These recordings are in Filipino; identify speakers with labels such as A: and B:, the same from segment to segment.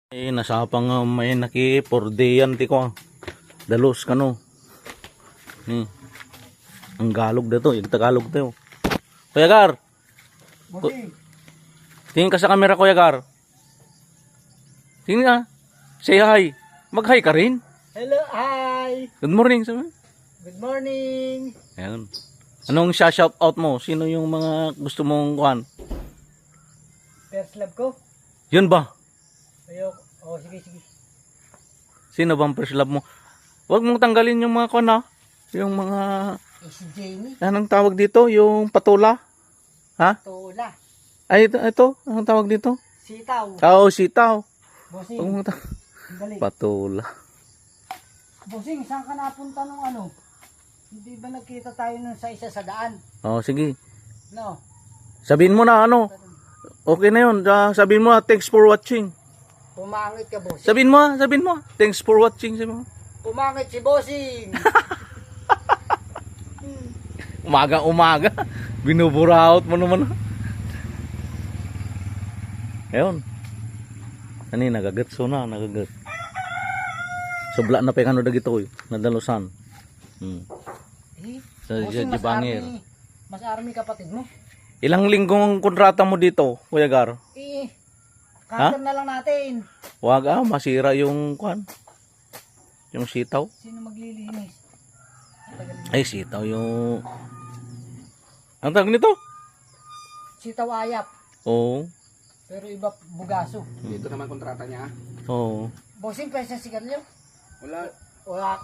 A: Nasapang may naki pordeyan ti ko. Dalos kano. Ni. Ang galog dito, yung Tagalog tayo. Kuya Gar. Tingin ka sa camera, Kuya Gar. Tingin ka. Say hi. Mag-hi ka rin.
B: Hello, hi.
A: Good morning, sabi.
B: Good morning.
A: Ayun. Anong shout out mo? Sino yung mga gusto mong kuhan?
B: First love ko.
A: Yun ba?
B: Ayoko. Oh, sige.
A: Sino bang first love mo? Huwag mong tanggalin yung mga kuhan ha. Yung mga...
B: Si Jamie.
A: Anong tawag dito? Yung patula? Ha?
B: Tula.
A: Ay, ito. Anong tawag dito?
B: Sitaw.
A: Oo, sitaw.
B: Bossing.
A: Huwag mong
B: Dali.
A: patula.
B: Bossing, saan ka napunta nung ano? Hindi ba nagkita tayo nun sa isa sa daan?
A: Oo, sige.
B: No.
A: Sabihin mo na ano. Okay na yun. Sabihin mo na, thanks for watching.
B: Pumangit ka, bossing.
A: Sabihin mo. Thanks for watching. Sabihin mo.
B: Pumangit si bossing.
A: Umaga. Binuburaot mo naman. Ayun. Ani, nagagatso na. Subla na pekano dagito eh. Nadalusan. Sa
B: Bossing,
A: Jibangir.
B: mas army kapatid mo.
A: Ilang linggong kontrata mo dito, Kuya Gar?
B: Cutter na lang natin.
A: Wag masira yung kwan. Yung sitaw.
B: Sino maglilinis?
A: Ay, sitaw yung... Ang tawag nito?
B: Sitaw ayap.
A: Oo.
B: Pero iba bugaso.
C: Dito naman kontrata niya.
A: Oo.
B: Bossing, pwede sa sigarilyo? Wala.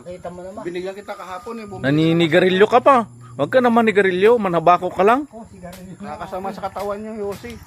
B: Kita mo naman.
C: Binigyan kita kahapon eh.
A: Naninigarilyo ka pa. Wag ka naman nigarilyo. Manhabako ka lang.
B: Oh, sigarilyo.
C: Nakakasama sa katawan niya, Yossi.